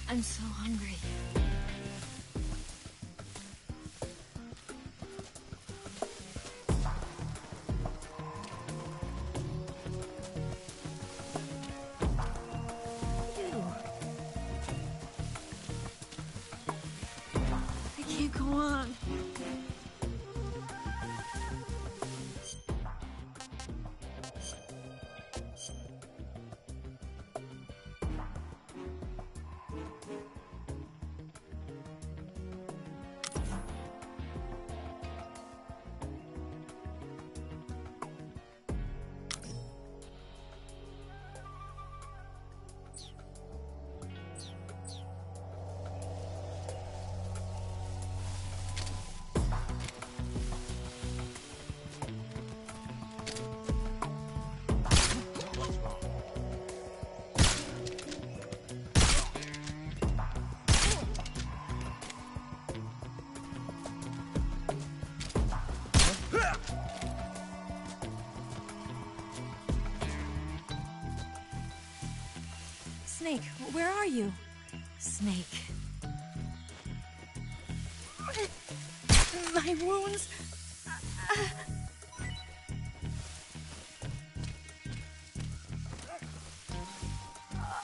I'm so hungry. Ew. I can't go on. Snake, where are you? Snake. My wounds.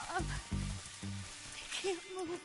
I can't move.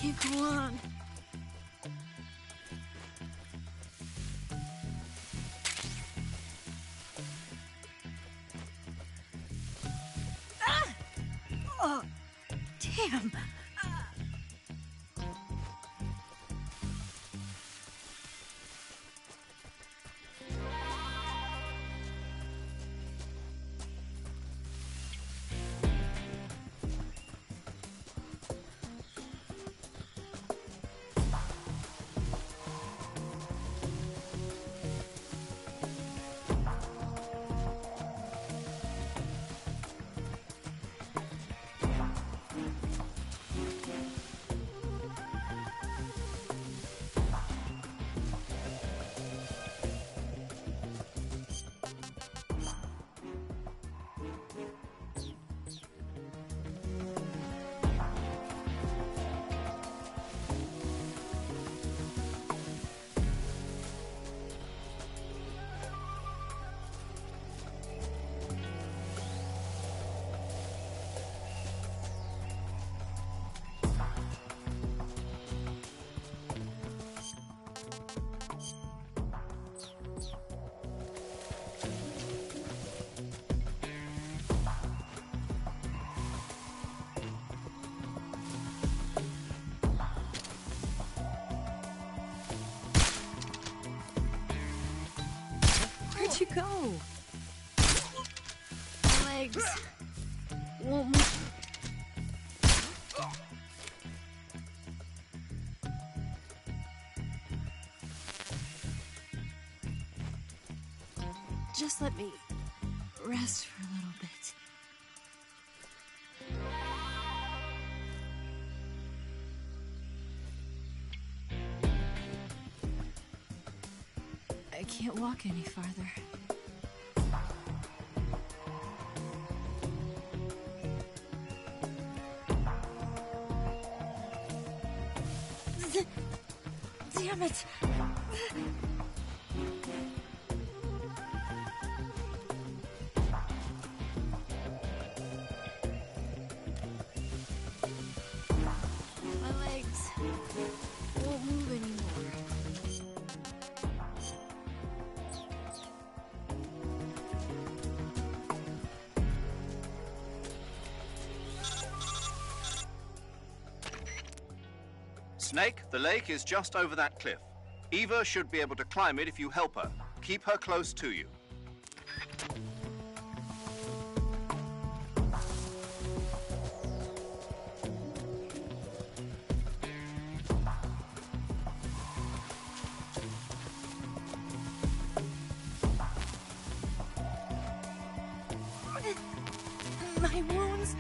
Can't go on. Ah! Oh, damn. Where'd you go? Legs won't move. Just let me rest for a little bit. I can't walk any farther. Damn it! My legs won't move anymore. Snake, the lake is just over that cliff. Eva should be able to climb it if you help her. Keep her close to you. My wounds.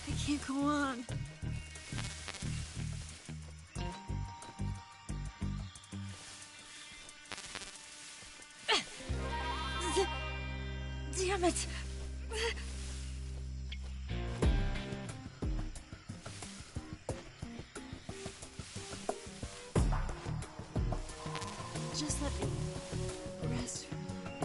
I can't go on. Damn it! Just let me rest for a little bit.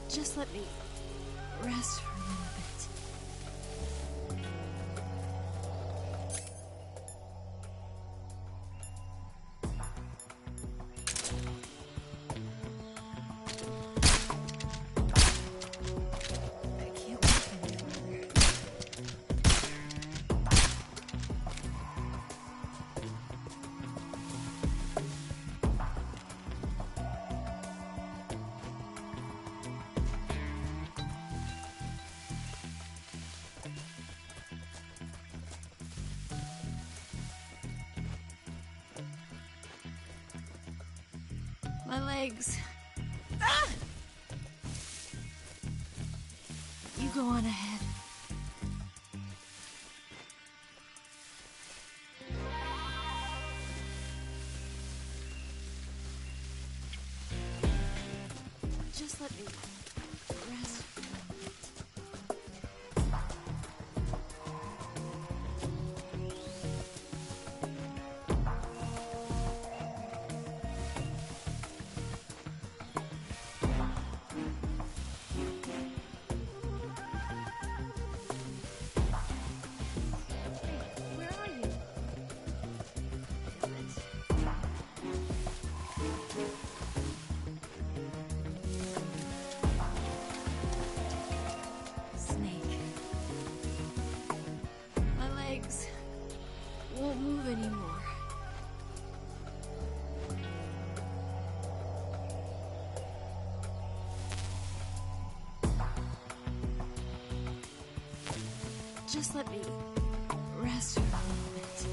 Just let me rest for a little bit. I can't walk any further. My legs. Ah! You go on ahead. Just let me rest for a little bit. Where are you? Damn it. Snake. My legs won't move anymore. Just let me rest for a little bit.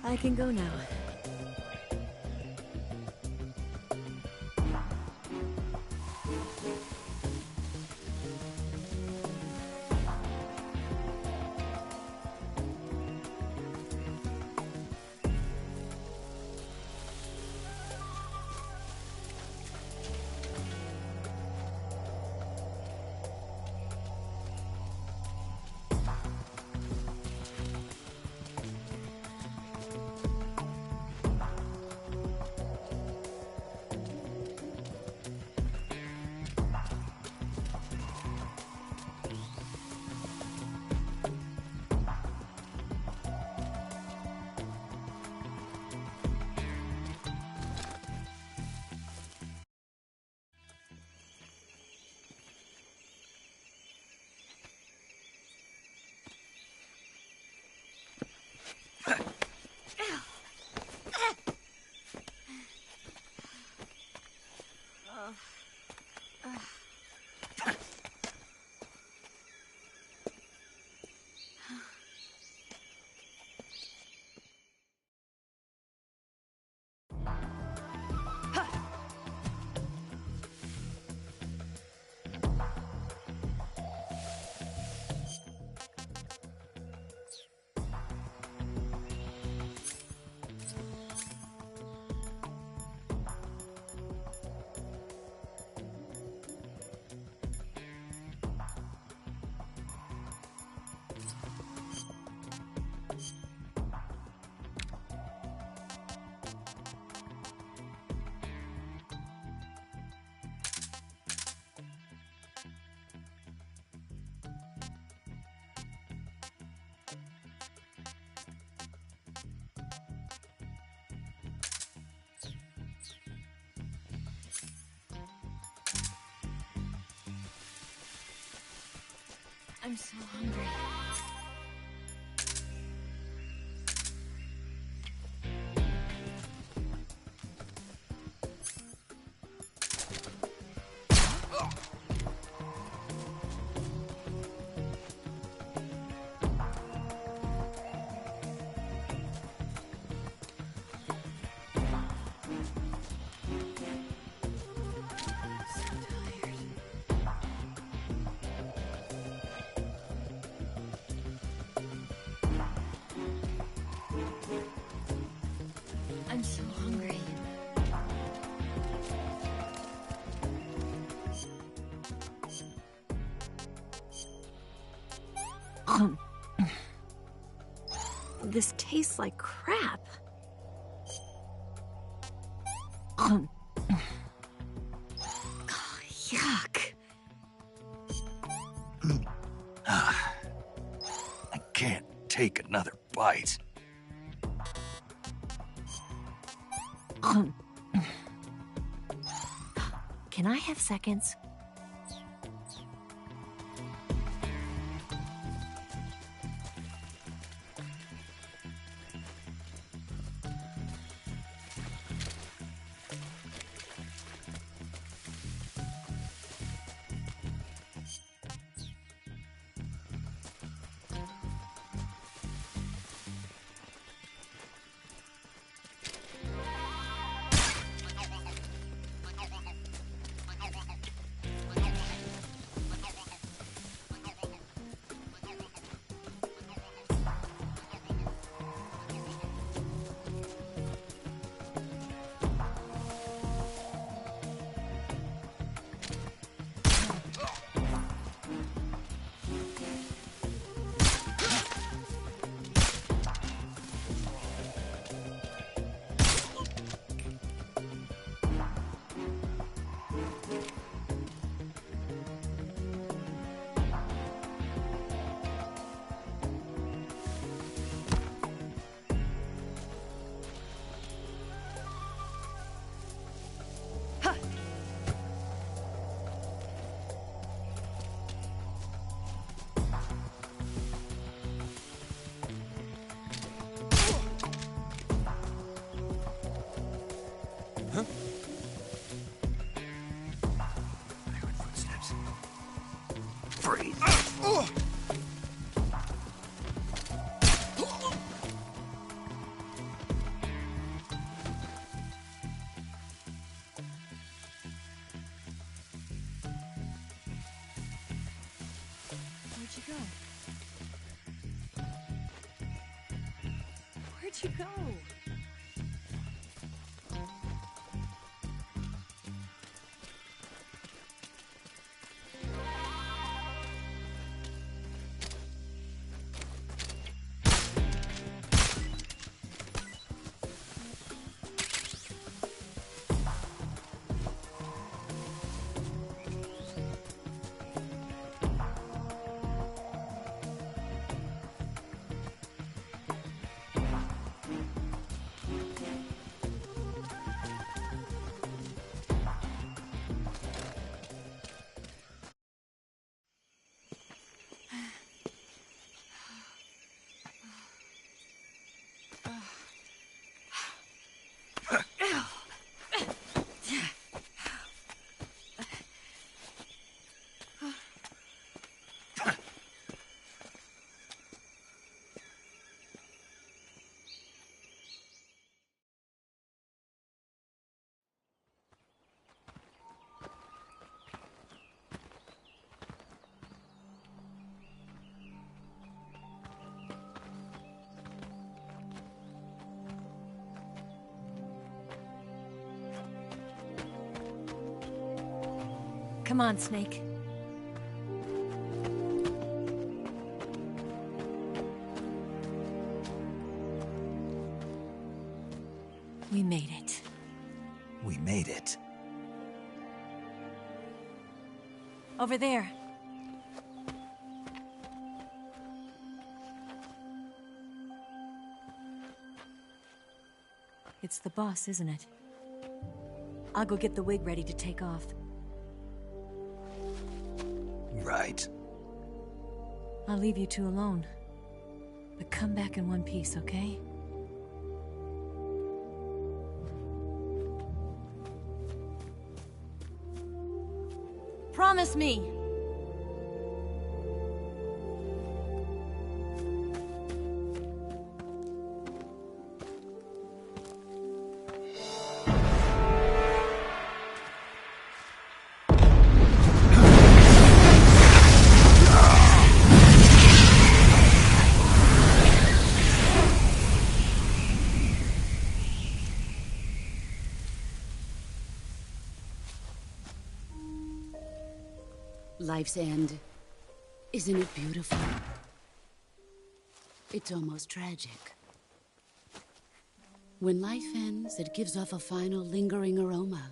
I can go now. I'm so hungry. I'm so hungry. This tastes like crap. Yuck. I can't take another bite. Can I have seconds? Freeze. Where'd you go? Where'd you go? Come on, Snake. We made it. We made it. Over there. It's the boss, isn't it? I'll go get the wig ready to take off. Right. I'll leave you two alone. But come back in one piece, okay? Promise me! Life's end. Isn't it beautiful? It's almost tragic. When life ends, it gives off a final lingering aroma.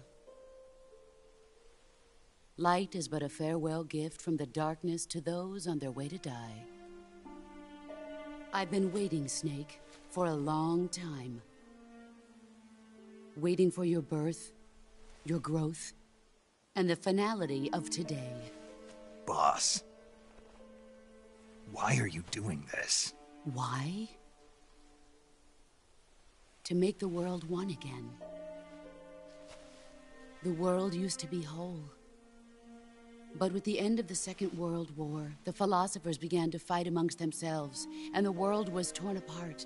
Light is but a farewell gift from the darkness to those on their way to die. I've been waiting, Snake, for a long time. Waiting for your birth, your growth, and the finality of today. Boss. Why are you doing this? Why? To make the world one again. The world used to be whole. But with the end of the Second World War, the philosophers began to fight amongst themselves, and the world was torn apart.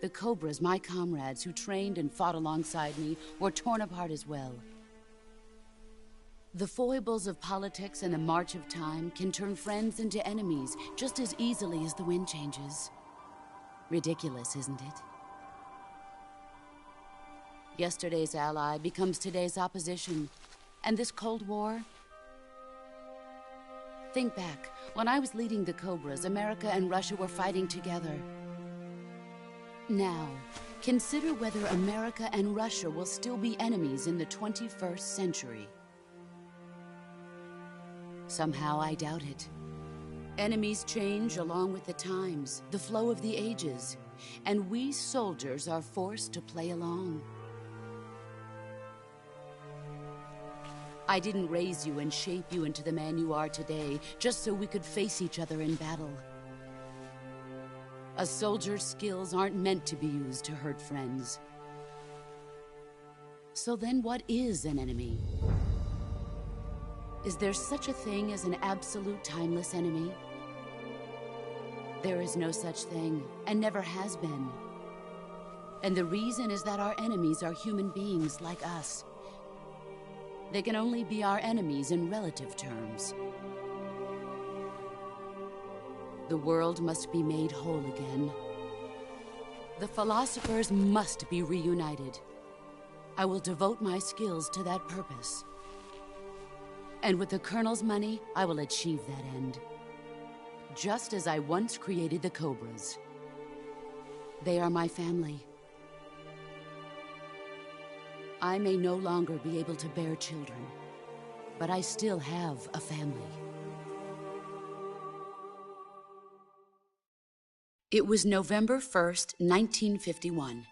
The Cobras, my comrades who trained and fought alongside me, were torn apart as well. The foibles of politics and the march of time can turn friends into enemies just as easily as the wind changes. Ridiculous, isn't it? Yesterday's ally becomes today's opposition. And this Cold War? Think back. When I was leading the Cobras, America and Russia were fighting together. Now, consider whether America and Russia will still be enemies in the 21st century. Somehow I doubt it. Enemies change along with the times, the flow of the ages, and we soldiers are forced to play along. I didn't raise you and shape you into the man you are today just so we could face each other in battle. A soldier's skills aren't meant to be used to hurt friends. So then what is an enemy? Is there such a thing as an absolute timeless enemy? There is no such thing, and never has been. And the reason is that our enemies are human beings like us. They can only be our enemies in relative terms. The world must be made whole again. The philosophers must be reunited. I will devote my skills to that purpose. And with the Colonel's money, I will achieve that end. Just as I once created the Cobras. They are my family. I may no longer be able to bear children, but I still have a family. It was November 1st, 1951.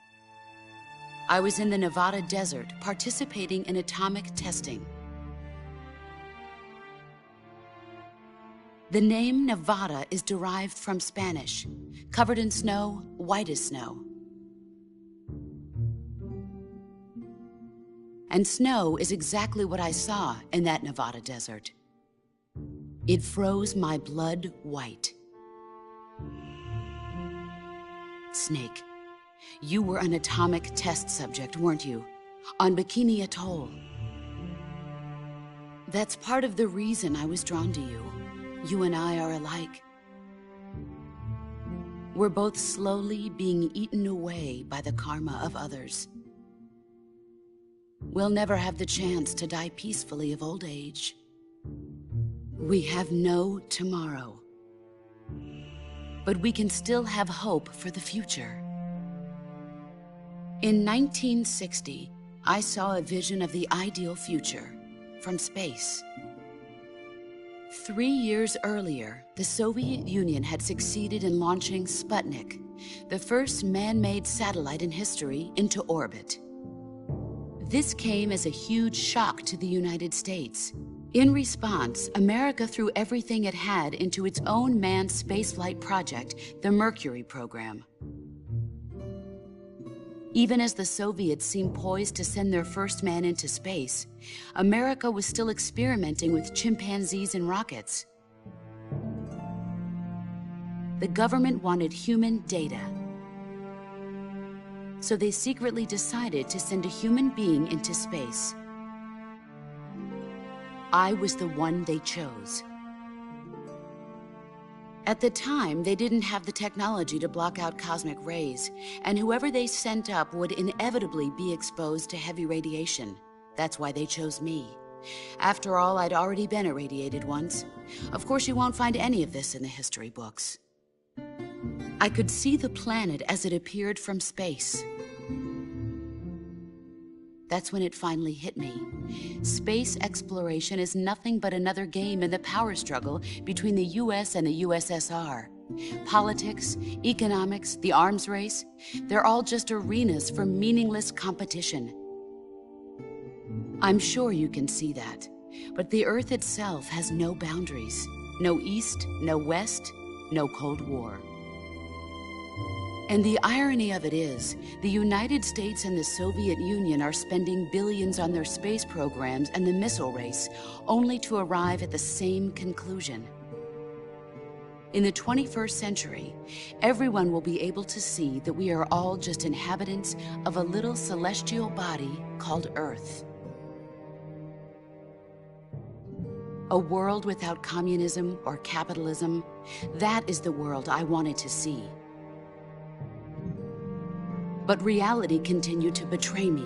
I was in the Nevada desert participating in atomic testing. The name Nevada is derived from Spanish, covered in snow, white as snow. And snow is exactly what I saw in that Nevada desert. It froze my blood white. Snake, you were an atomic test subject, weren't you? On Bikini Atoll. That's part of the reason I was drawn to you. You and I are alike. We're both slowly being eaten away by the karma of others. We'll never have the chance to die peacefully of old age. We have no tomorrow. But we can still have hope for the future. In 1960, I saw a vision of the ideal future from space. 3 years earlier, the Soviet Union had succeeded in launching Sputnik, the first man-made satellite in history, into orbit. This came as a huge shock to the United States. In response, America threw everything it had into its own manned spaceflight project, the Mercury program. Even as the Soviets seemed poised to send their first man into space, America was still experimenting with chimpanzees and rockets. The government wanted human data. So they secretly decided to send a human being into space. I was the one they chose. At the time, they didn't have the technology to block out cosmic rays, and whoever they sent up would inevitably be exposed to heavy radiation. That's why they chose me. After all, I'd already been irradiated once. Of course, you won't find any of this in the history books. I could see the planet as it appeared from space. That's when it finally hit me. Space exploration is nothing but another game in the power struggle between the US and the USSR. Politics, economics, the arms race, they're all just arenas for meaningless competition. I'm sure you can see that, but the Earth itself has no boundaries. No East, no West, no Cold War. And the irony of it is, the United States and the Soviet Union are spending billions on their space programs and the missile race, only to arrive at the same conclusion. In the 21st century, everyone will be able to see that we are all just inhabitants of a little celestial body called Earth. A world without communism or capitalism, that is the world I wanted to see. But reality continued to betray me.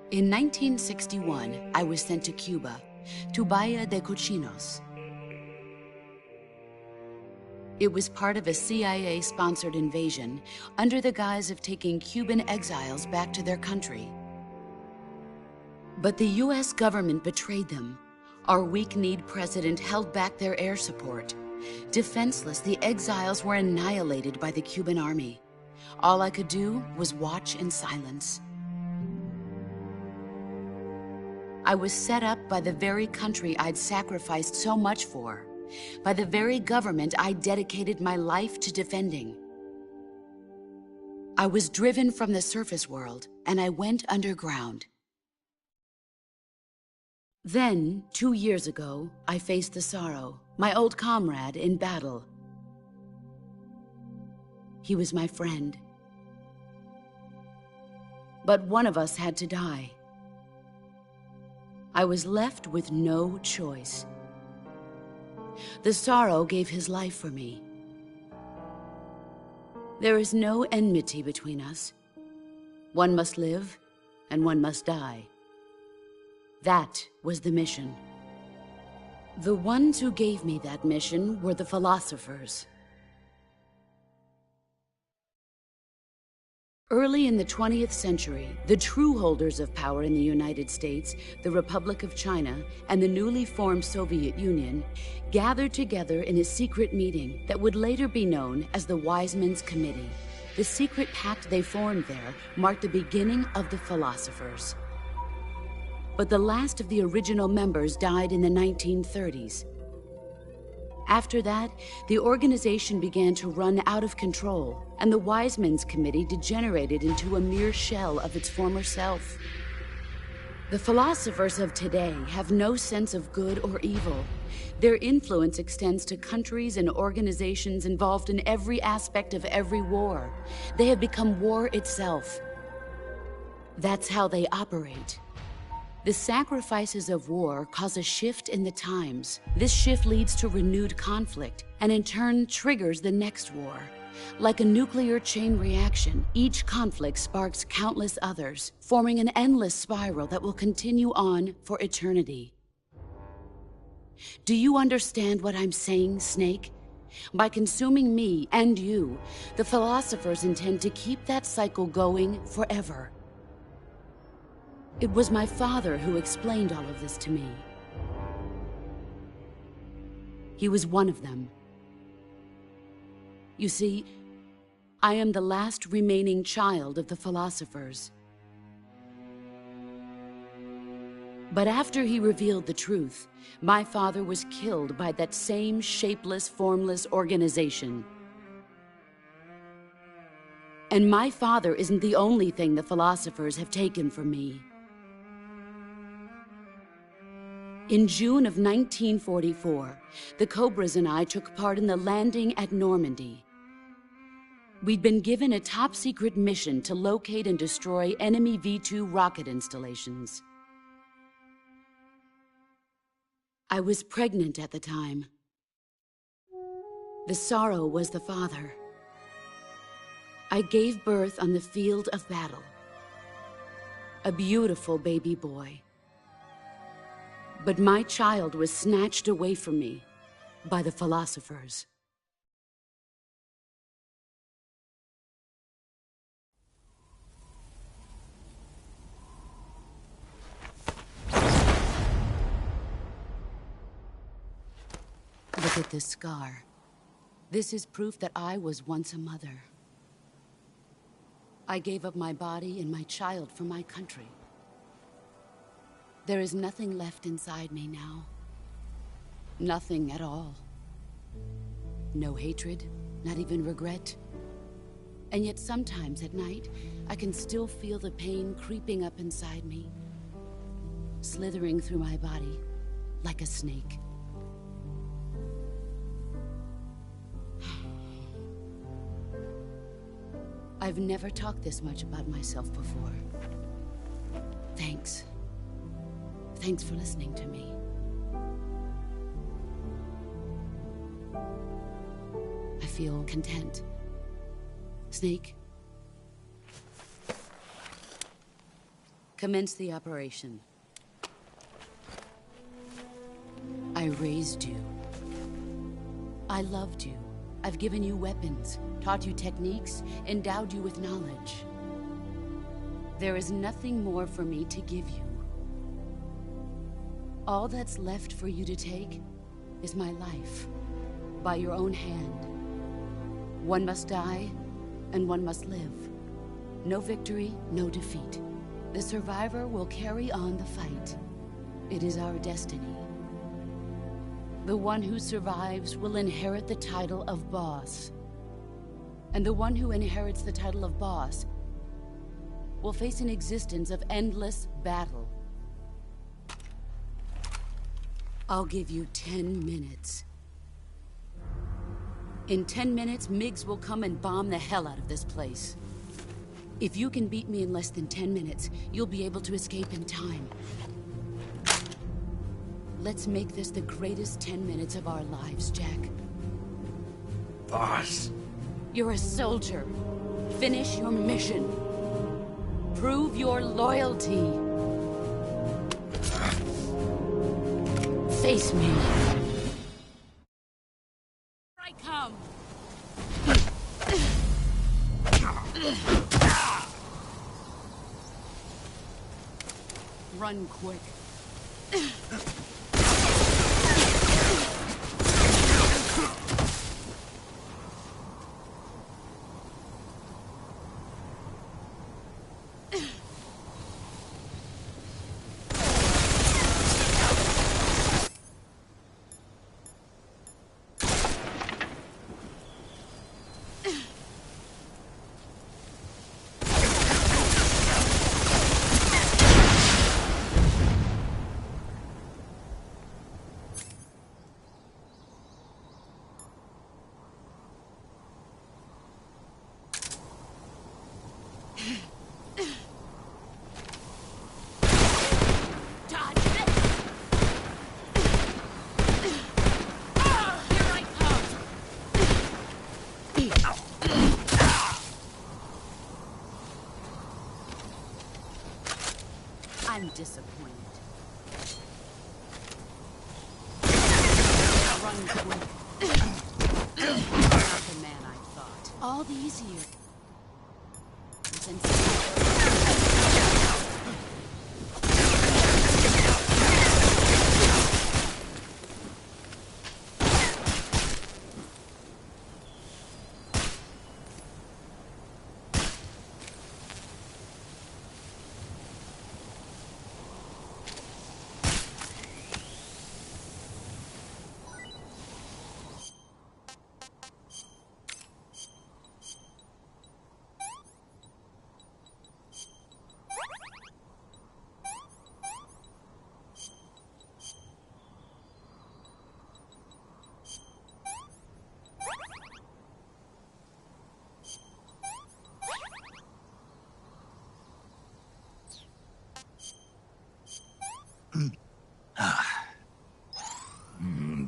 In 1961, I was sent to Cuba, to Bahia de Cochinos. It was part of a CIA-sponsored invasion under the guise of taking Cuban exiles back to their country. But the US government betrayed them. Our weak-kneed president held back their air support. Defenseless, the exiles were annihilated by the Cuban army. All I could do was watch in silence. I was set up by the very country I'd sacrificed so much for, by the very government I dedicated my life to defending. I was driven from the surface world, and I went underground. Then, 2 years ago, I faced the Sorrow, my old comrade in battle. He was my friend. But one of us had to die. I was left with no choice. The Sorrow gave his life for me. There is no enmity between us. One must live, and one must die. That was the mission. The ones who gave me that mission were the philosophers. Early in the 20th century, the true holders of power in the United States, the Republic of China, and the newly formed Soviet Union gathered together in a secret meeting that would later be known as the Wise Men's Committee. The secret pact they formed there marked the beginning of the philosophers. But the last of the original members died in the 1930s. After that, the organization began to run out of control, and the Wise Men's Committee degenerated into a mere shell of its former self. The philosophers of today have no sense of good or evil. Their influence extends to countries and organizations involved in every aspect of every war. They have become war itself. That's how they operate. The sacrifices of war cause a shift in the times. This shift leads to renewed conflict, and in turn triggers the next war. Like a nuclear chain reaction, each conflict sparks countless others, forming an endless spiral that will continue on for eternity. Do you understand what I'm saying, Snake? By consuming me and you, the philosophers intend to keep that cycle going forever. It was my father who explained all of this to me. He was one of them. You see, I am the last remaining child of the philosophers. But after he revealed the truth, my father was killed by that same shapeless, formless organization. And my father isn't the only thing the philosophers have taken from me. In June of 1944, the Cobras and I took part in the landing at Normandy. We'd been given a top-secret mission to locate and destroy enemy V-2 rocket installations. I was pregnant at the time. The Sorrow was the father. I gave birth on the field of battle. A beautiful baby boy. But my child was snatched away from me by the philosophers. Look at this scar. This is proof that I was once a mother. I gave up my body and my child for my country. There is nothing left inside me now. Nothing at all. No hatred, not even regret. And yet sometimes at night, I can still feel the pain creeping up inside me, slithering through my body like a snake. I've never talked this much about myself before. Thanks. Thanks for listening to me. I feel content. Snake, commence the operation. I raised you. I loved you. I've given you weapons, taught you techniques, endowed you with knowledge. There is nothing more for me to give you. All that's left for you to take is my life, by your own hand. One must die, and one must live. No victory, no defeat. The survivor will carry on the fight. It is our destiny. The one who survives will inherit the title of boss. And the one who inherits the title of boss will face an existence of endless battle. I'll give you 10 minutes. In 10 minutes, Mgs will come and bomb the hell out of this place. If you can beat me in less than 10 minutes, you'll be able to escape in time. Let's make this the greatest 10 minutes of our lives, Jack. Boss. You're a soldier. Finish your mission. Prove your loyalty. Face me. I come. Run quick. I'm disappointed. Run quick. Not the man I thought. All these years.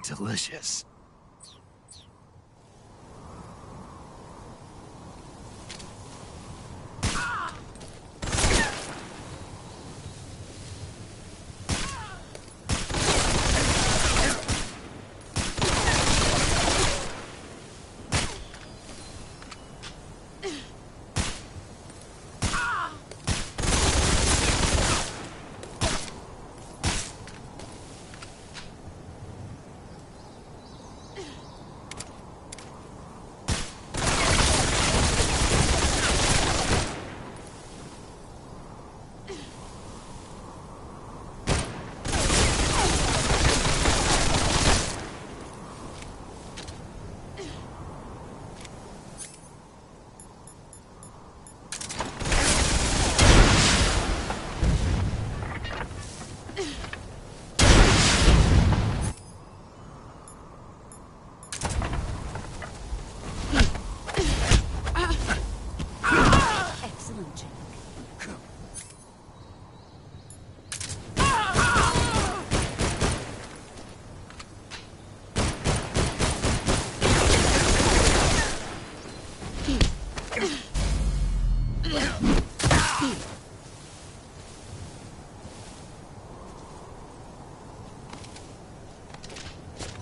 Delicious.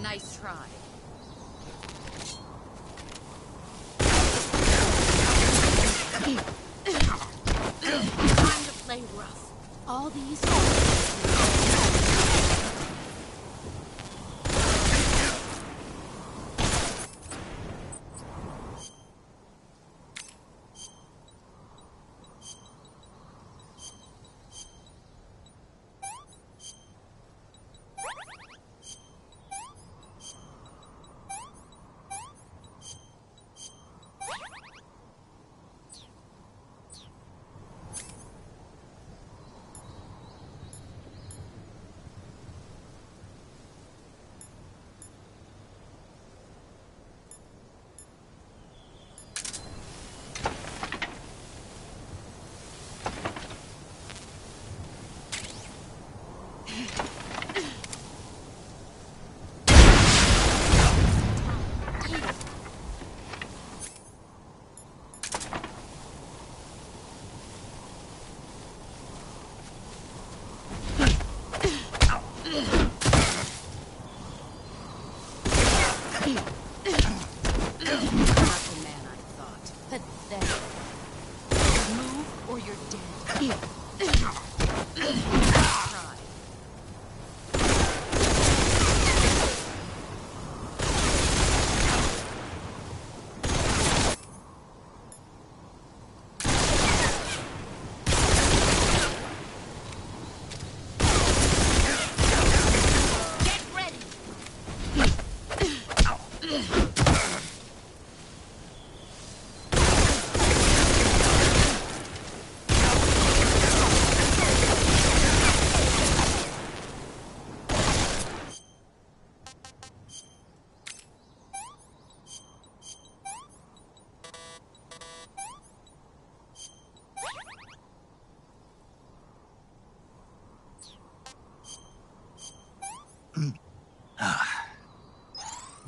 Nice try. Time to play rough. All these...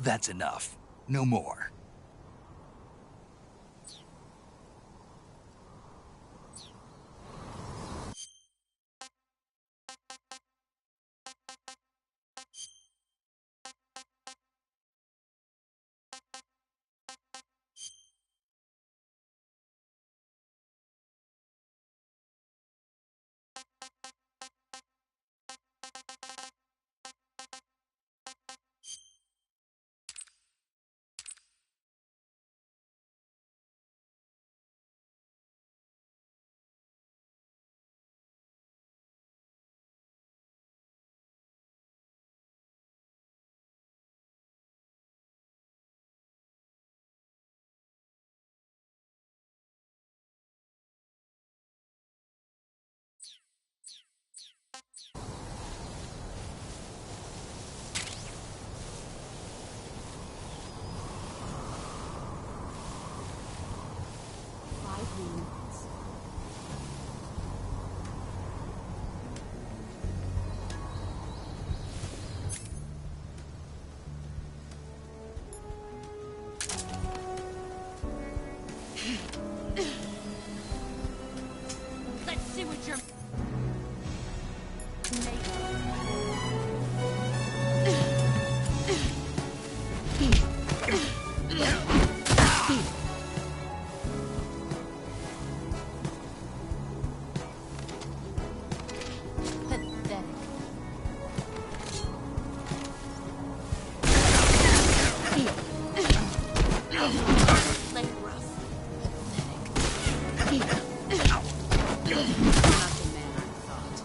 That's enough. No more. Let's see what you're made Pathetic. play rough. Not the man I thought.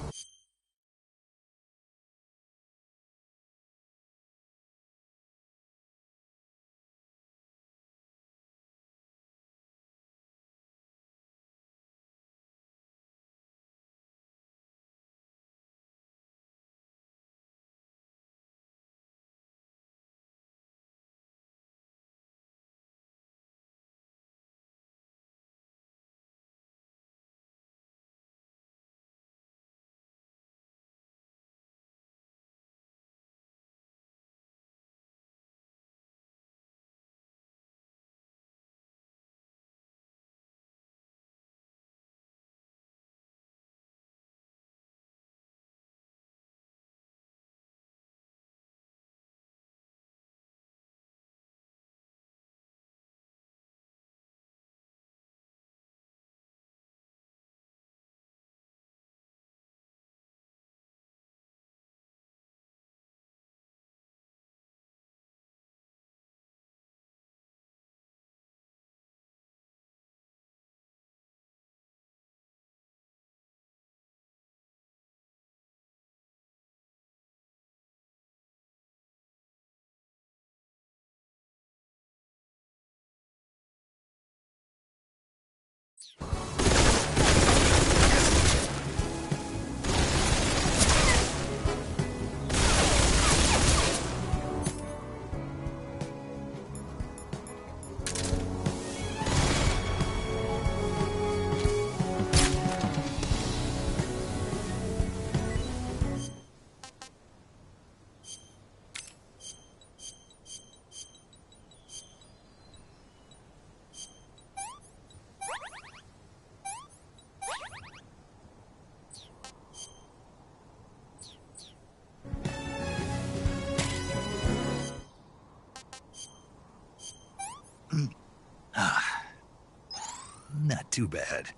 Not too bad.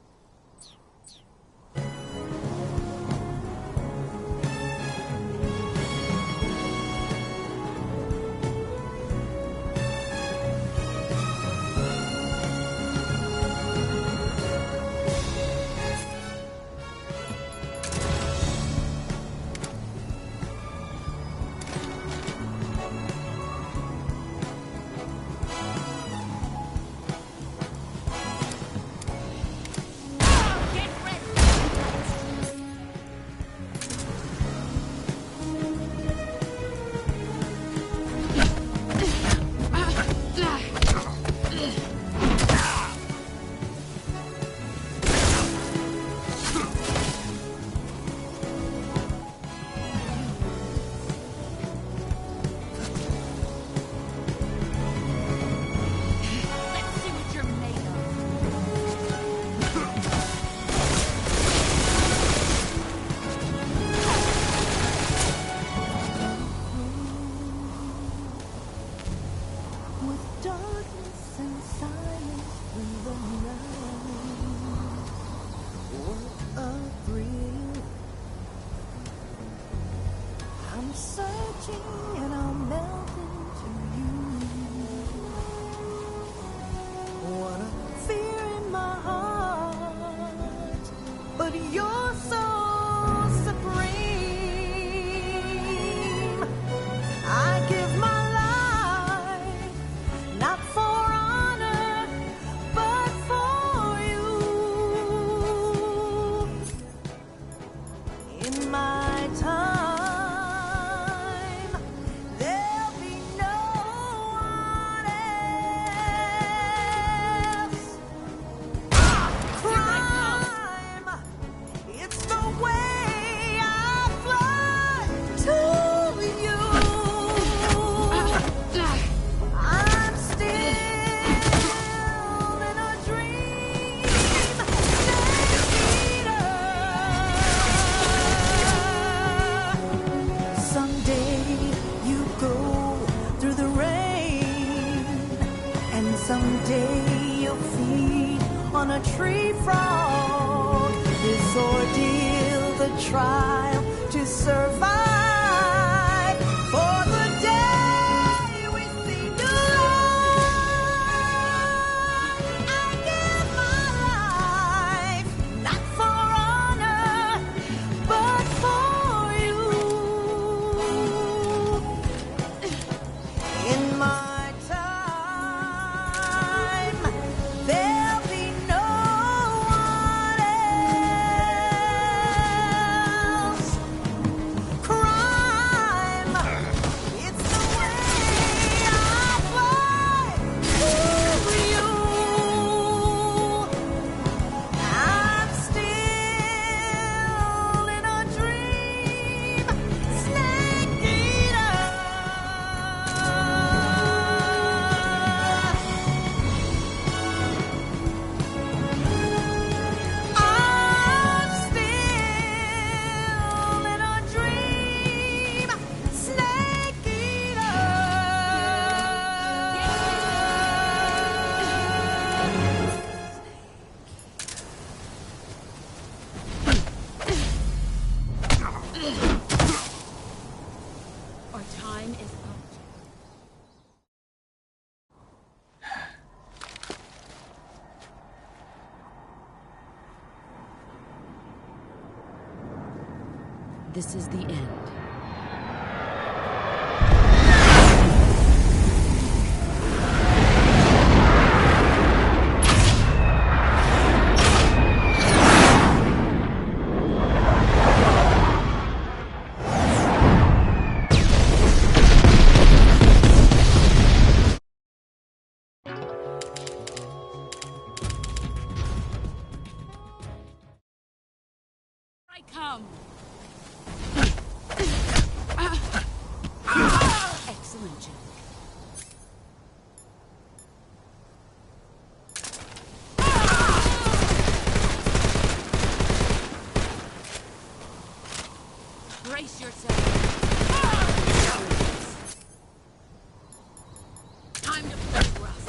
searching and I'll melt into you. What a fear in my heart, but you're so supreme. I give my life, not for honor, but for you. In my time, there'll be no one else. Crime, it's the way I fly to you. I'm still in a dream, snake eater. Someday you go through the rain, and someday you'll feed on a tree frog. This ordeal, the trial to survive for the day we see new life. I give my life, not for honor, but for you. In my time, there'll be no one else. Crime, it's the way I fly to you. I'm still in a dream, snake eater. I'm still in a dream, snake eater. Our time is up. This is the end. I come. Excellent, Jack. Brace yourself. Time to play rough.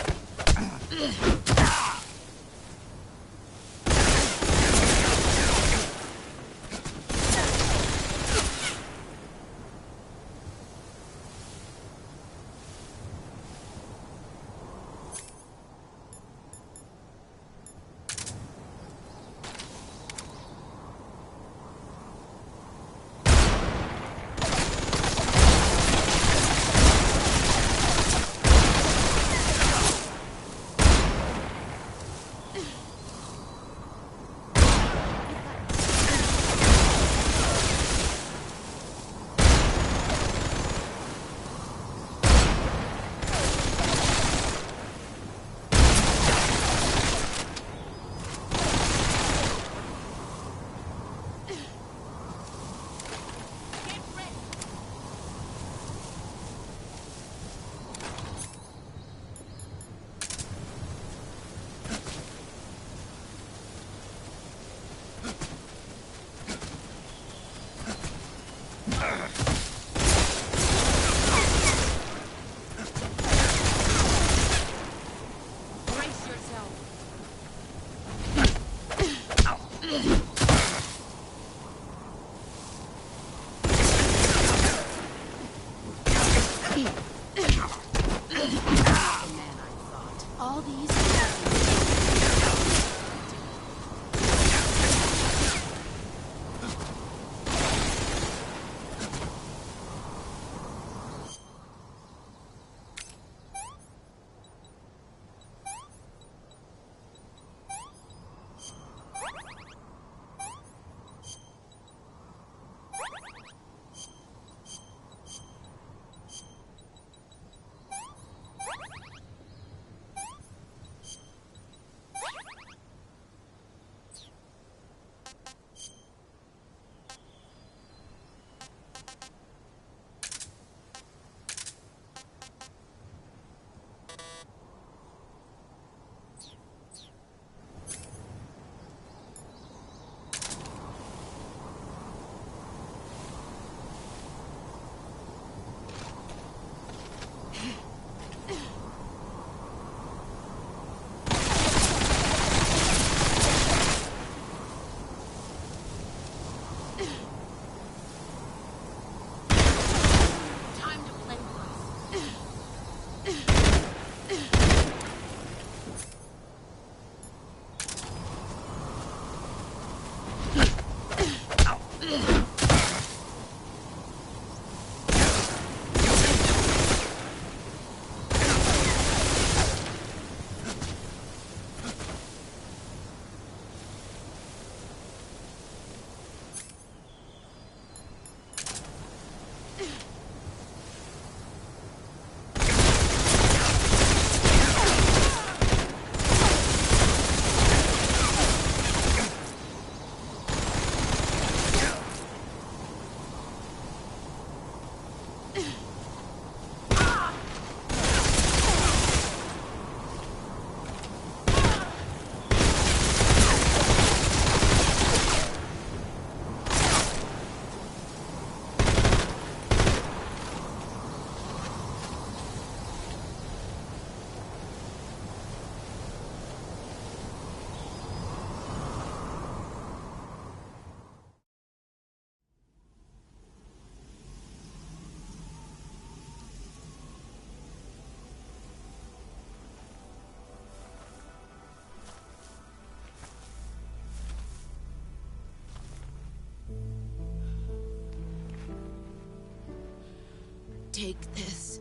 Take this.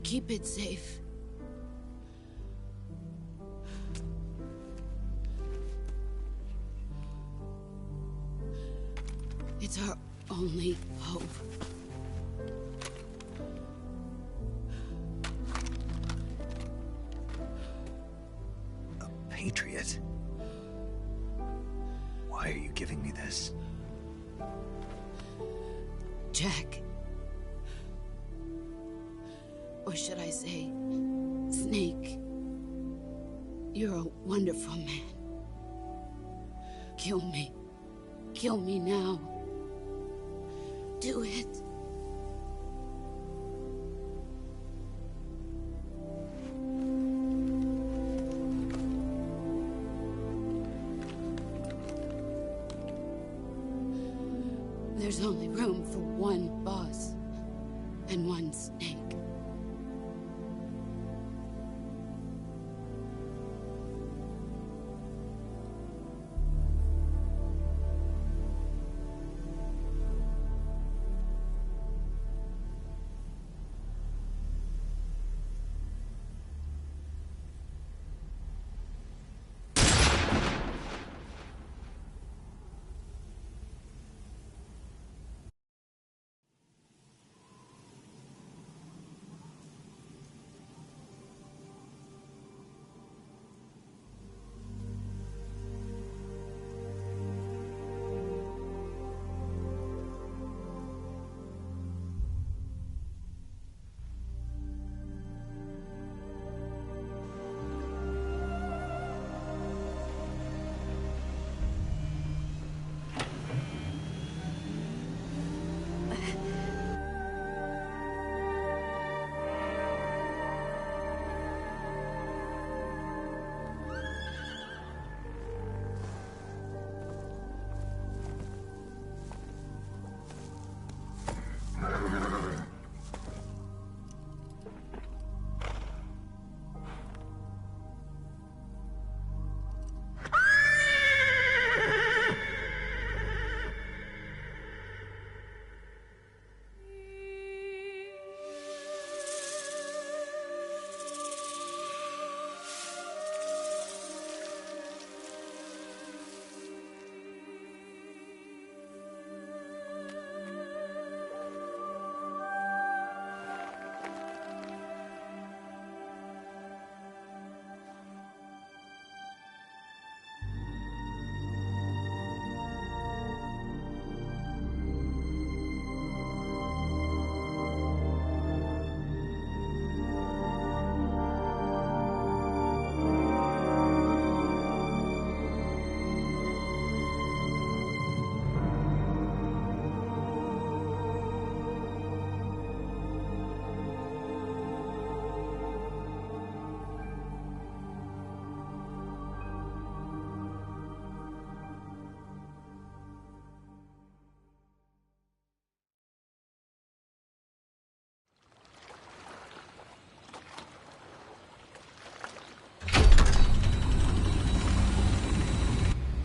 Keep it safe. It's our only hope. A patriot? Why are you giving me this? Jack. Or should I say, Snake. You're a wonderful man. Kill me. Kill me now. Do it. There's only room for one boss and one snake.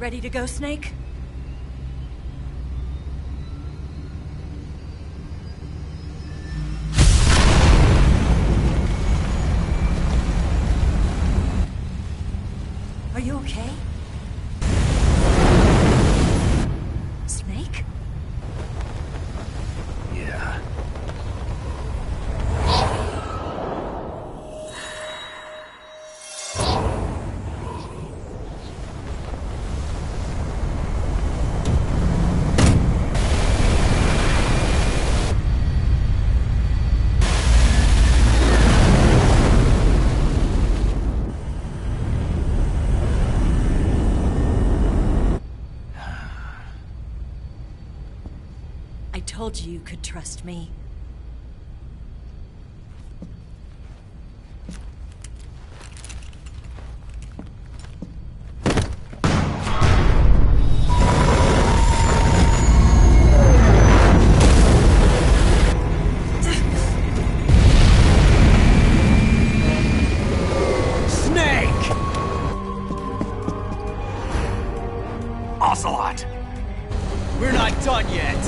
Ready to go, Snake? Are you okay? Snake? Yeah. I told you you could trust me. Snake! Ocelot! We're not done yet!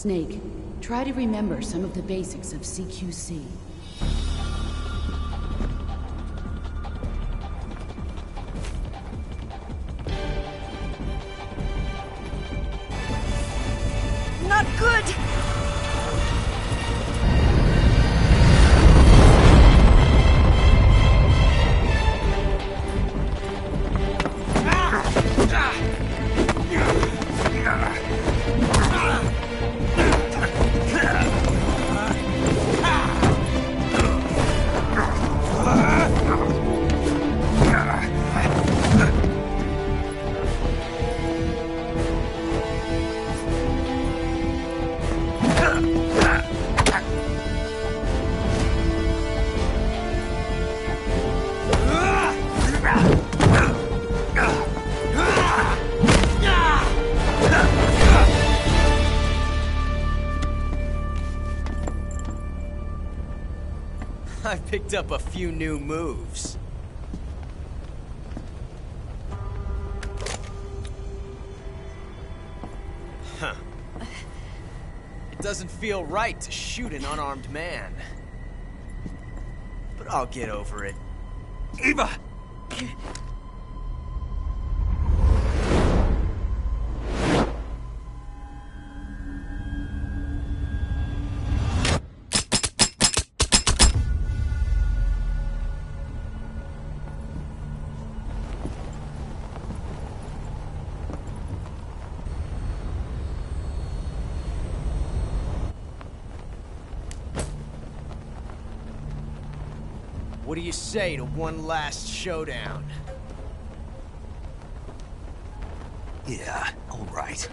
Snake, try to remember some of the basics of CQC. Not good! I picked up a few new moves. Huh. It doesn't feel right to shoot an unarmed man. But I'll get over it. Eva! What do you say to one last showdown? Yeah, all right.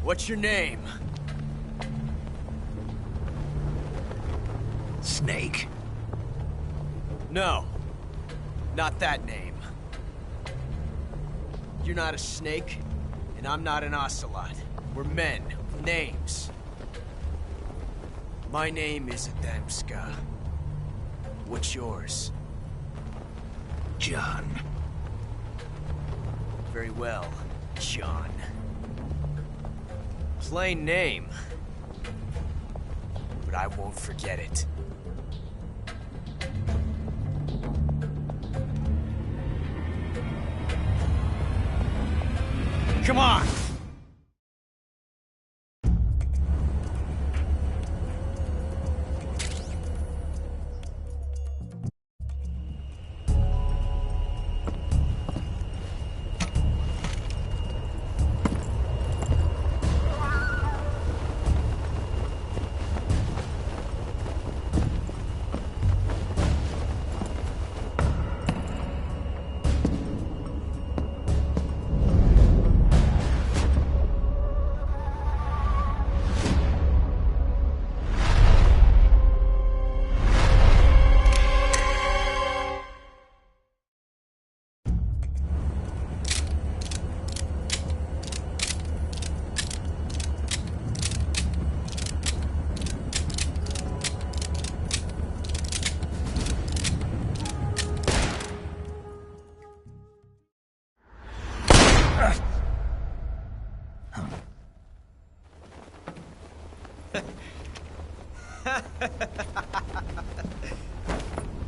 What's your name? Snake. No. Not that name. You're not a snake, and I'm not an ocelot. We're men with names. My name is Adamska. What's yours? John. Very well, John. Plain name. But I won't forget it. Come on!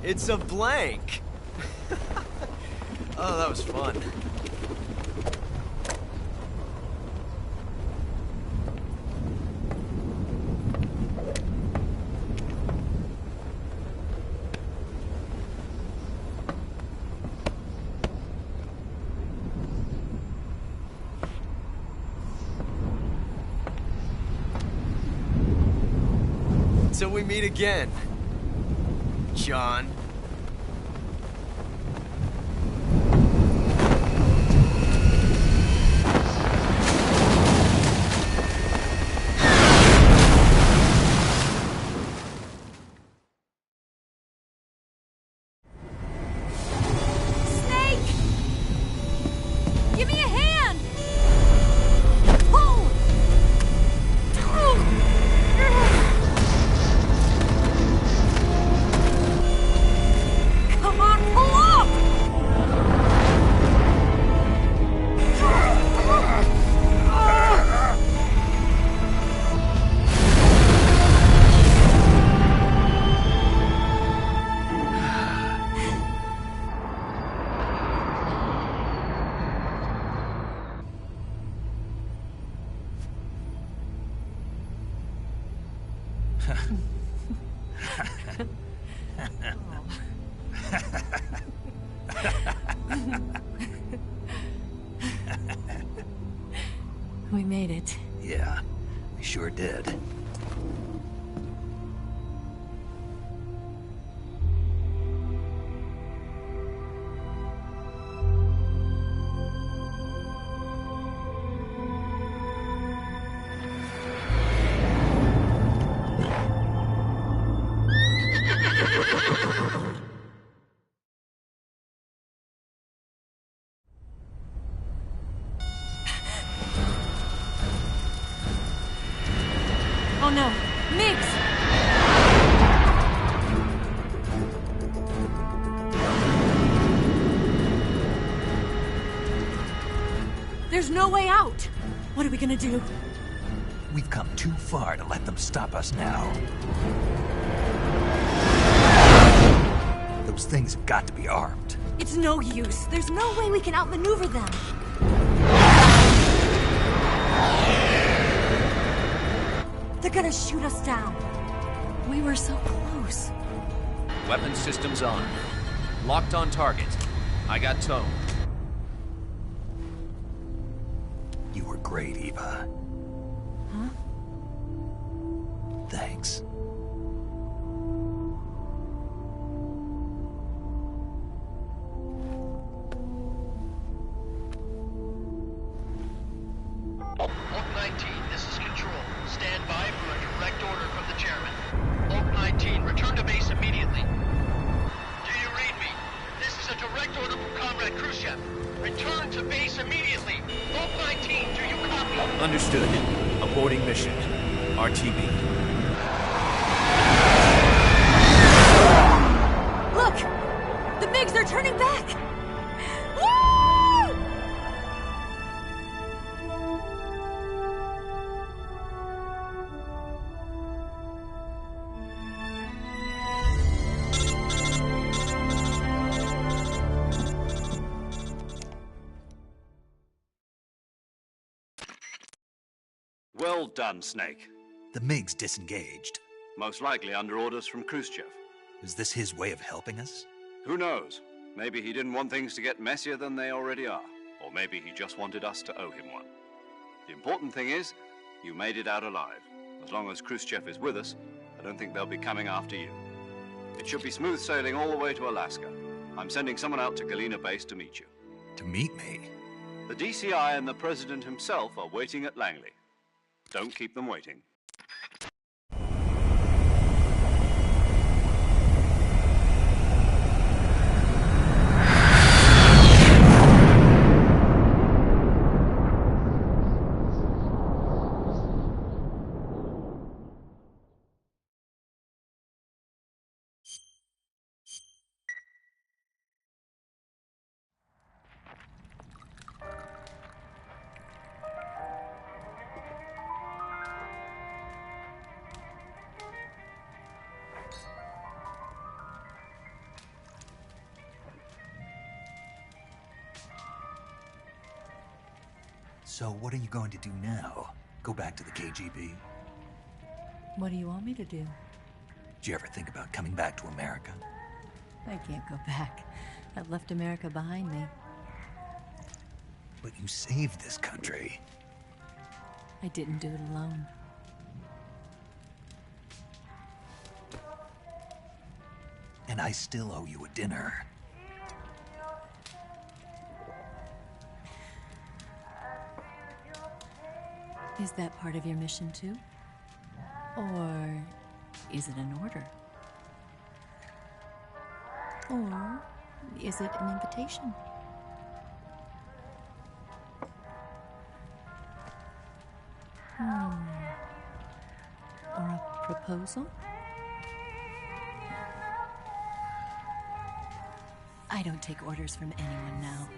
It's a blank. Oh, that was fun. Until we meet again, John. Snake! Give me a hand! Pull! Come on, pull up! We made it. Yeah, we sure did. Oh no, Mgs! There's no way out! What are we gonna do? We've come too far to let them stop us now. Those things have got to be armed. It's no use. There's no way we can outmaneuver them. They're gonna shoot us down. We were so close. Weapon systems on. Locked on target. I got tone. You were great, Eva. Huh? Thanks. Oak 19, this is Control. Stand by for a direct order from the chairman. Oak 19, return to base immediately. Do you read me? This is a direct order from Comrade Khrushchev. Return to base immediately. Oak 19, do you copy? Understood. Aborting mission. RTB. Look! The Mgs are turning back! Woo! Well done, Snake. The Mgs disengaged. Most likely under orders from Khrushchev. Is this his way of helping us? Who knows? Maybe he didn't want things to get messier than they already are. Or maybe he just wanted us to owe him one. The important thing is, you made it out alive. As long as Khrushchev is with us, I don't think they'll be coming after you. It should be smooth sailing all the way to Alaska. I'm sending someone out to Galena Base to meet you. To meet me? The DCI and the President himself are waiting at Langley. Don't keep them waiting. So what are you going to do now? Go back to the KGB? What do you want me to do? Did you ever think about coming back to America? I can't go back. I've left America behind me. But you saved this country. I didn't do it alone. And I still owe you a dinner. Is that part of your mission too? Or is it an order? Or is it an invitation? Or a proposal? I don't take orders from anyone now.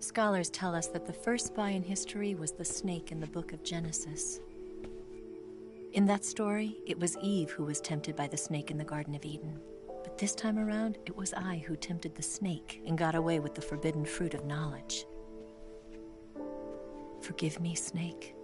Scholars tell us that the first spy in history was the snake in the book of Genesis. In that story, it was Eve who was tempted by the snake in the Garden of Eden. But this time around, it was I who tempted the snake and got away with the forbidden fruit of knowledge. Forgive me, Snake.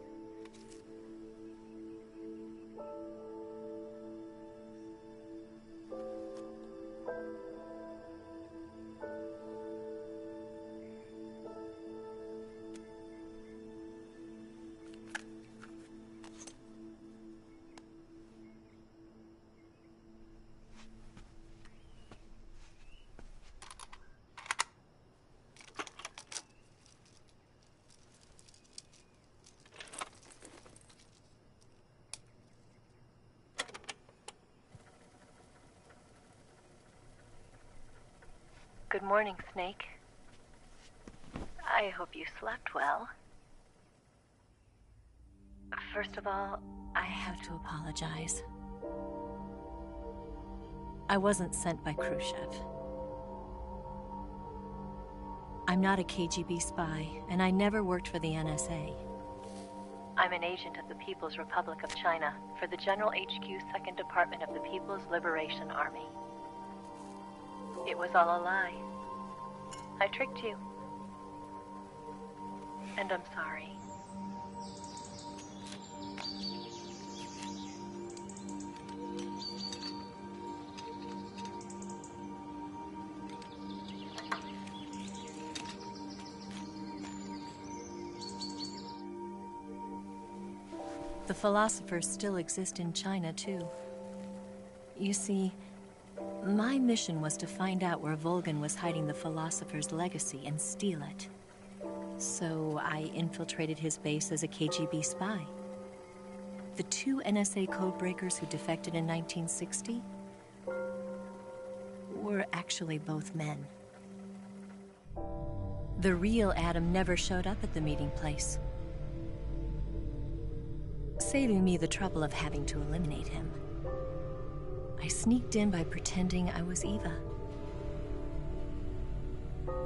Good morning, Snake. I hope you slept well. First of all, I have to apologize. I wasn't sent by Khrushchev. I'm not a KGB spy, and I never worked for the NSA. I'm an agent of the People's Republic of China for the General HQ 2nd Department of the People's Liberation Army. It was all a lie. I tricked you. And I'm sorry. The philosophers still exist in China, too. You see, my mission was to find out where Volgin was hiding the philosopher's legacy and steal it. So I infiltrated his base as a KGB spy. The two NSA codebreakers who defected in 1960 were actually both men. The real Adam never showed up at the meeting place, saving me the trouble of having to eliminate him. I sneaked in by pretending I was Eva.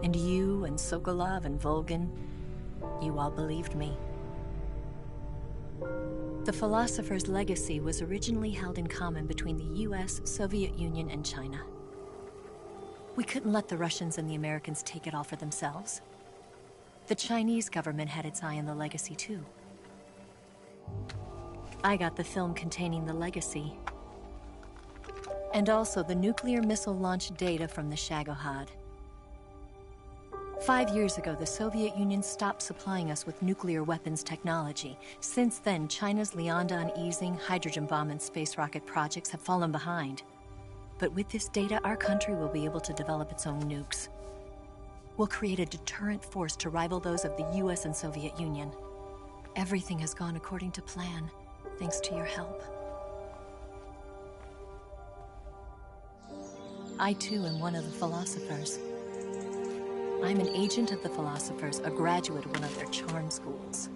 And you and Sokolov and Volgin, you all believed me. The philosopher's legacy was originally held in common between the US, Soviet Union, and China. We couldn't let the Russians and the Americans take it all for themselves. The Chinese government had its eye on the legacy, too. I got the film containing the legacy, and also the nuclear missile launch data from the Shagohod. 5 years ago, the Soviet Union stopped supplying us with nuclear weapons technology. Since then, China's Liaodong easing, hydrogen bomb, and space rocket projects have fallen behind. But with this data, our country will be able to develop its own nukes. We'll create a deterrent force to rival those of the US and Soviet Union. Everything has gone according to plan, thanks to your help. I, too, am one of the philosophers. I'm an agent of the philosophers, a graduate of one of their charm schools.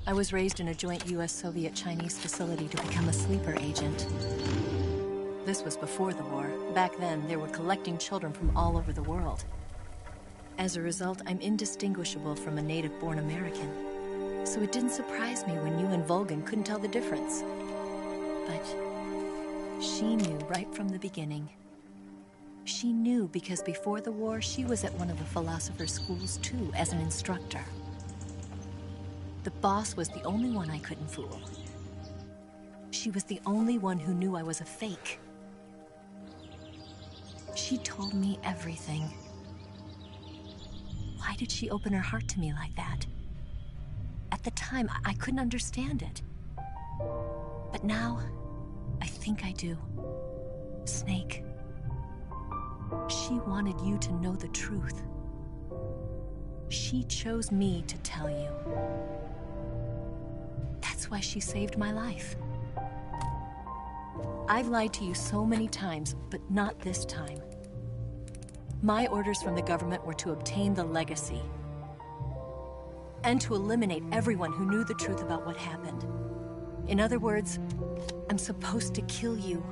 I was raised in a joint US-Soviet-Chinese facility to become a sleeper agent. This was before the war. Back then, they were collecting children from all over the world. As a result, I'm indistinguishable from a native-born American. So it didn't surprise me when you and Volgan couldn't tell the difference. But she knew right from the beginning. She knew because before the war, she was at one of the philosopher's schools too, as an instructor. The boss was the only one I couldn't fool. She was the only one who knew I was a fake. She told me everything. Why did she open her heart to me like that? At the time, I couldn't understand it. But now, I think I do. Snake. She wanted you to know the truth. She chose me to tell you. That's why she saved my life. I've lied to you so many times, but not this time. My orders from the government were to obtain the legacy and to eliminate everyone who knew the truth about what happened. In other words, I'm supposed to kill you.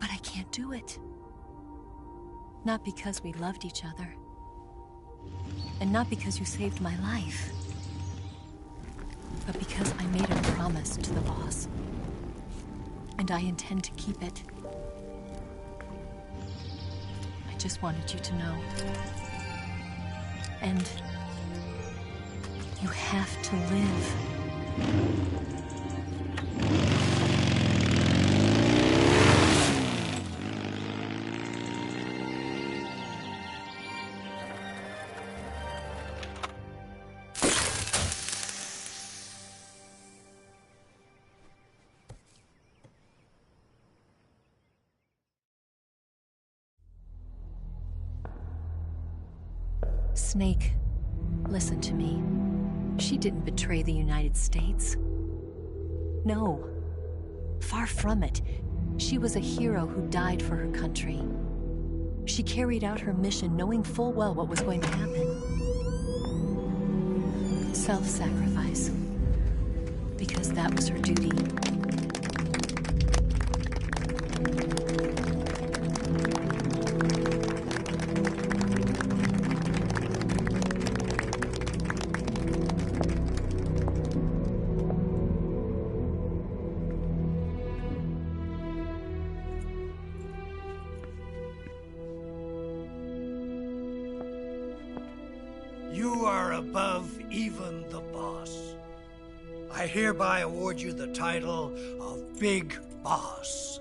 But I can't do it. Not because we loved each other. And not because you saved my life. But because I made a promise to the boss. And I intend to keep it. I just wanted you to know. And you have to live. Snake, listen to me. She didn't betray the United States. No. Far from it. She was a hero who died for her country. She carried out her mission knowing full well what was going to happen. Self-sacrifice. Because that was her duty. You are above even the boss. I hereby award you the title of Big Boss.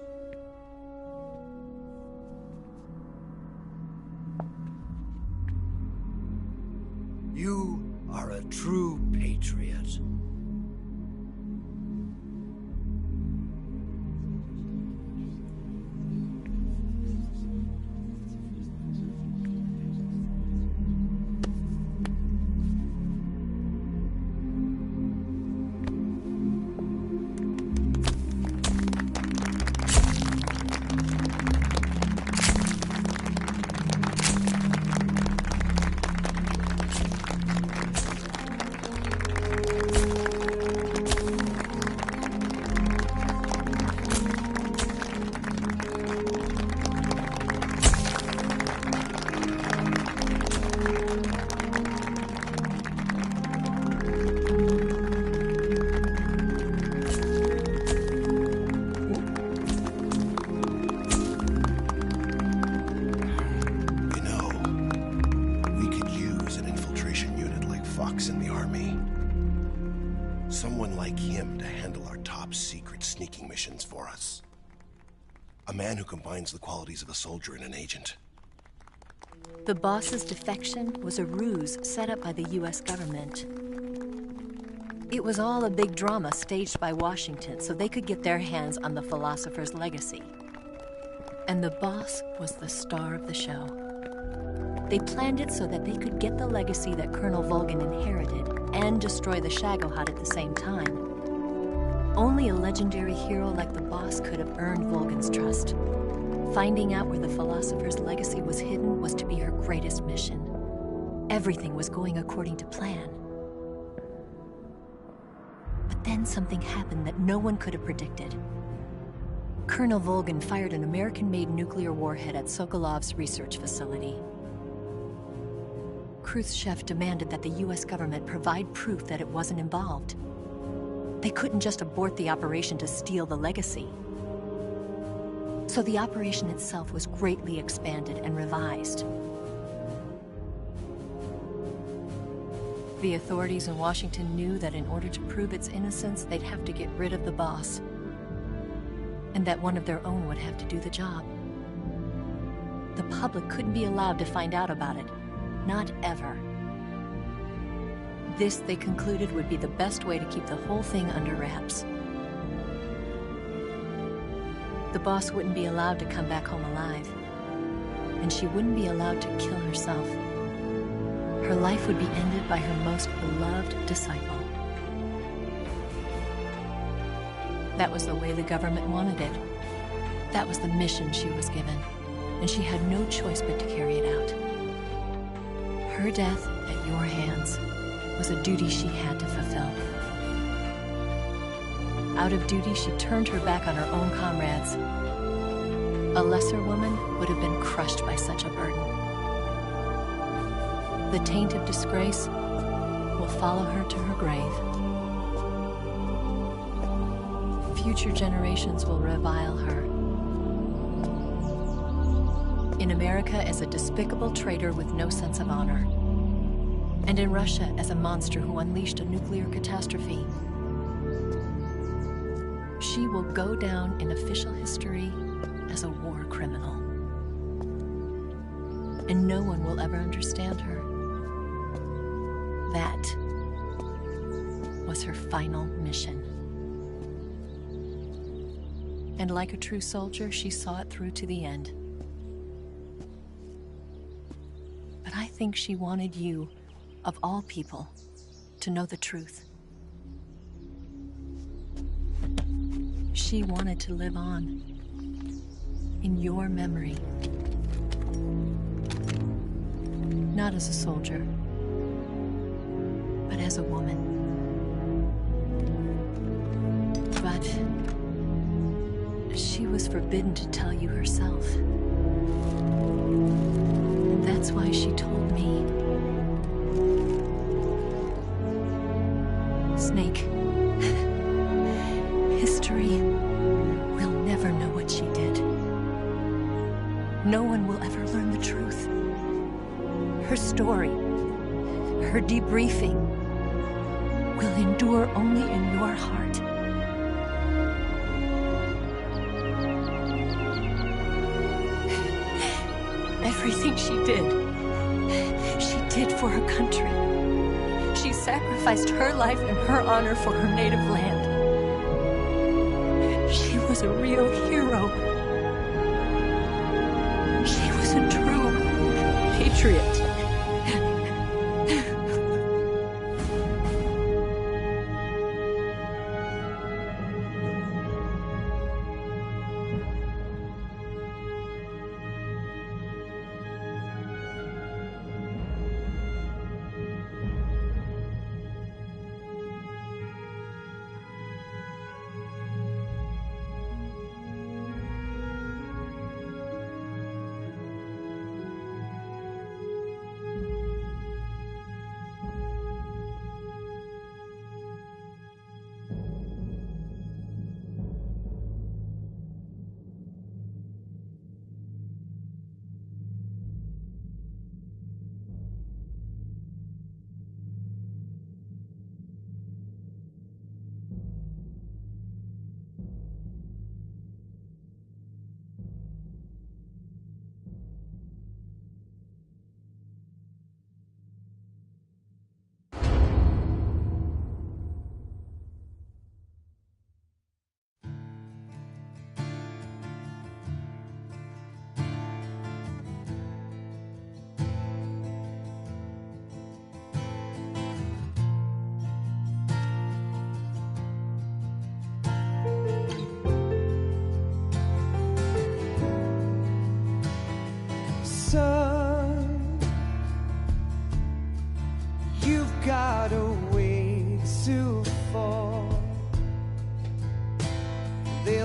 You are a true patriot. Someone like him to handle our top secret sneaking missions for us. A man who combines the qualities of a soldier and an agent. The boss's defection was a ruse set up by the US government. It was all a big drama staged by Washington so they could get their hands on the philosopher's legacy. And the boss was the star of the show. They planned it so that they could get the legacy that Colonel Volgin inherited and destroy the Shagohod at the same time. Only a legendary hero like the boss could have earned Volgin's trust. Finding out where the philosopher's legacy was hidden was to be her greatest mission. Everything was going according to plan. But then something happened that no one could have predicted. Colonel Volgin fired an American-made nuclear warhead at Sokolov's research facility. Khrushchev demanded that the US government provide proof that it wasn't involved. They couldn't just abort the operation to steal the legacy. So the operation itself was greatly expanded and revised. The authorities in Washington knew that in order to prove its innocence, they'd have to get rid of the boss, and that one of their own would have to do the job. The public couldn't be allowed to find out about it. Not ever. This, they concluded, would be the best way to keep the whole thing under wraps. The boss wouldn't be allowed to come back home alive, and she wouldn't be allowed to kill herself. Her life would be ended by her most beloved disciple. That was the way the government wanted it. That was the mission she was given, and she had no choice but to carry it out. Her death at your hands was a duty she had to fulfill. Out of duty, she turned her back on her own comrades. A lesser woman would have been crushed by such a burden. The taint of disgrace will follow her to her grave. Future generations will revile her. In America as a despicable traitor with no sense of honor. And in Russia as a monster who unleashed a nuclear catastrophe. She will go down in official history as a war criminal. And no one will ever understand her. That was her final mission. And like a true soldier, she saw it through to the end. But I think she wanted you, of all people, to know the truth. She wanted to live on, in your memory. Not as a soldier, but as a woman. But she was forbidden to tell you herself. And that's why she told me. Snake, history will never know what she did. No one will ever learn the truth. Her story, her debriefing, will endure only in your heart. Everything she did for her country. She sacrificed her life and her honor for her native land. She was a real hero. She was a true patriot.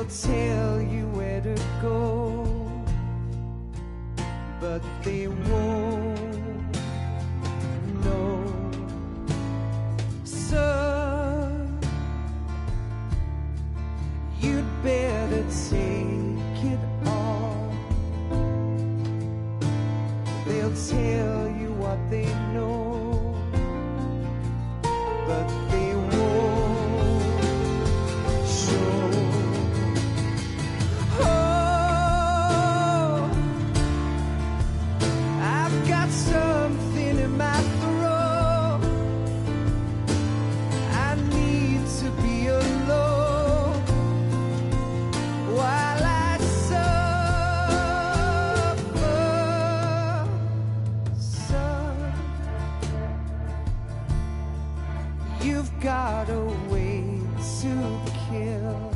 They'll tell you where to go, but they won't know. So you'd better take it all. They'll tell you what they know, but they won't show. Oh, I've got something in my throat. I need to be alone while I suffer. Son, you've got a way to kill.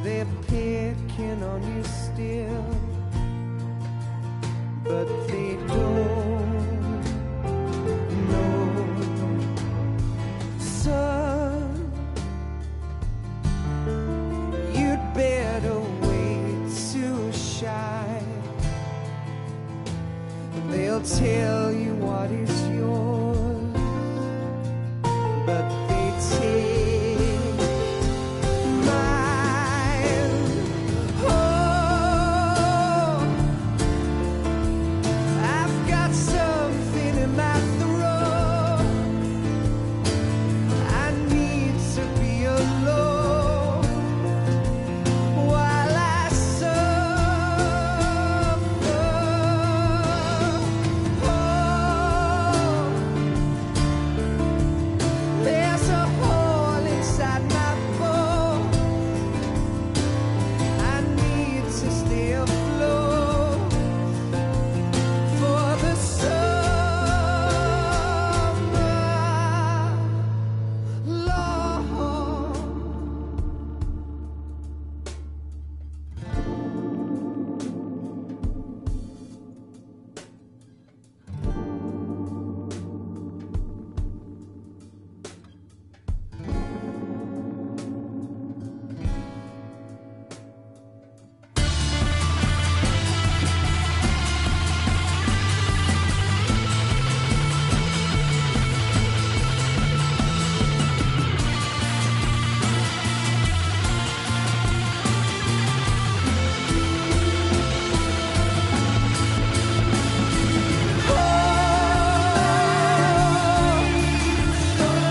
They're picking on you still, but they don't know. Son, you'd better wait to shine. They'll tell you what is yours, but they take mine. Oh, I've got something in my throat. I need to be alone while I suffer. Oh, there's a hole inside my bones. I need to stay afloat for the summer, Lord.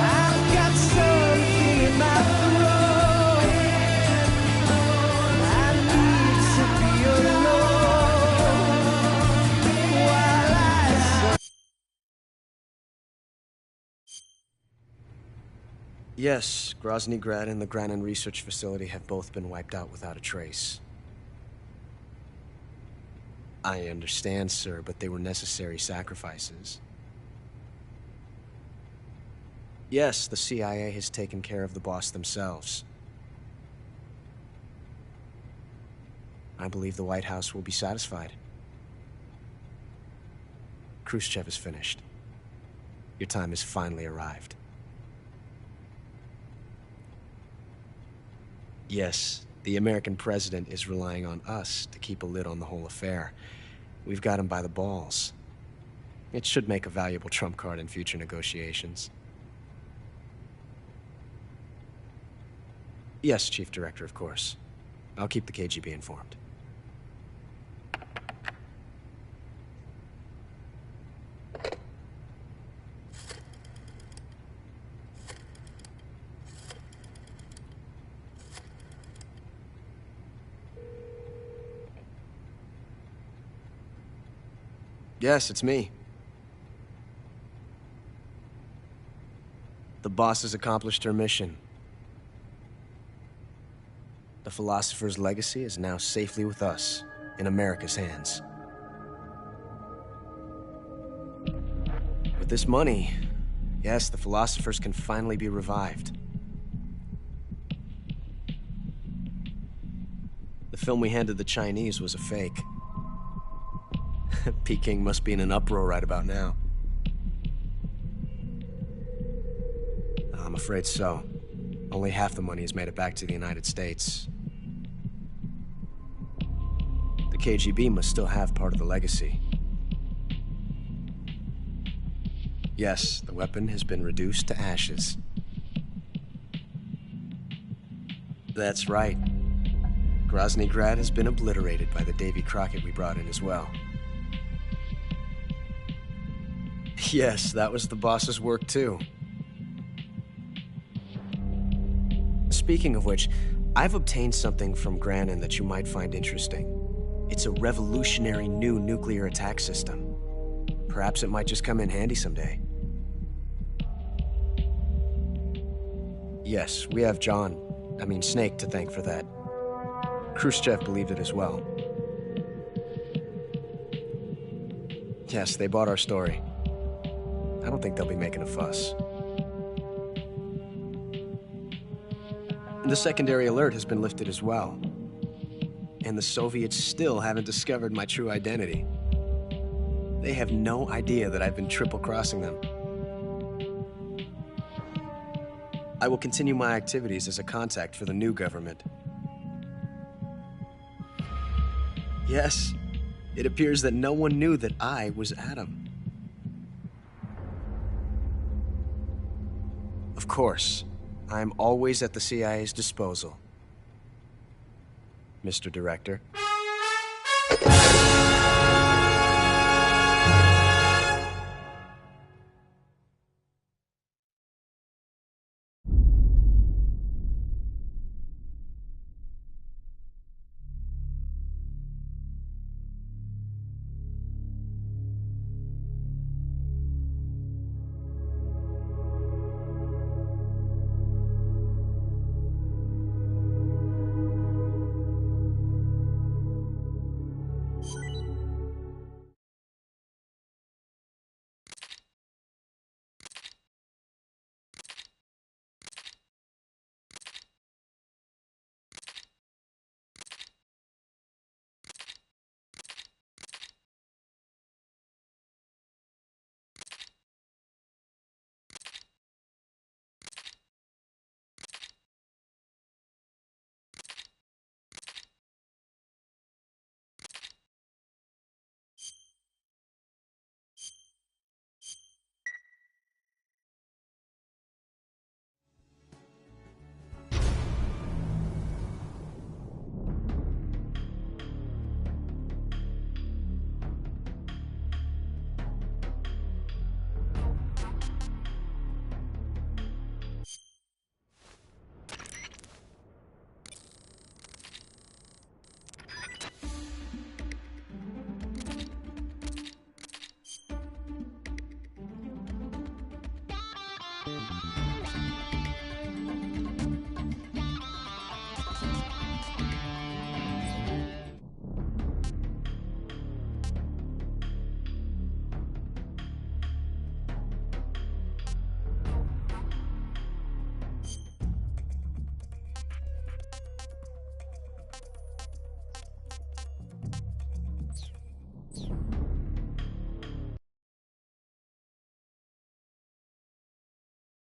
I've got something in my throat. I need to be alone while I Yes, Grozny Grad and the Granin Research Facility have both been wiped out without a trace. I understand, sir, but they were necessary sacrifices. Yes, the CIA has taken care of the boss themselves. I believe the White House will be satisfied. Khrushchev is finished. Your time has finally arrived. Yes, the American president is relying on us to keep a lid on the whole affair. We've got him by the balls. It should make a valuable trump card in future negotiations. Yes, Chief Director, of course. I'll keep the KGB informed. Yes, it's me. The boss has accomplished her mission. The philosopher's legacy is now safely with us, in America's hands. With this money, yes, the philosophers can finally be revived. The film we handed the Chinese was a fake. Peking must be in an uproar right about now. I'm afraid so. Only half the money has made it back to the United States. The KGB must still have part of the legacy. Yes, the weapon has been reduced to ashes. That's right. Grozny Grad has been obliterated by the Davy Crockett we brought in as well. Yes, that was the boss's work too. Speaking of which, I've obtained something from Granin that you might find interesting. It's a revolutionary new nuclear attack system. Perhaps it might just come in handy someday. Yes, we have Snake to thank for that. Khrushchev believed it as well. Yes, they bought our story. I don't think they'll be making a fuss. The secondary alert has been lifted as well. And the Soviets still haven't discovered my true identity. They have no idea that I've been triple-crossing them. I will continue my activities as a contact for the new government. Yes, it appears that no one knew that I was Adam. Of course, I am always at the CIA's disposal, Mr. Director.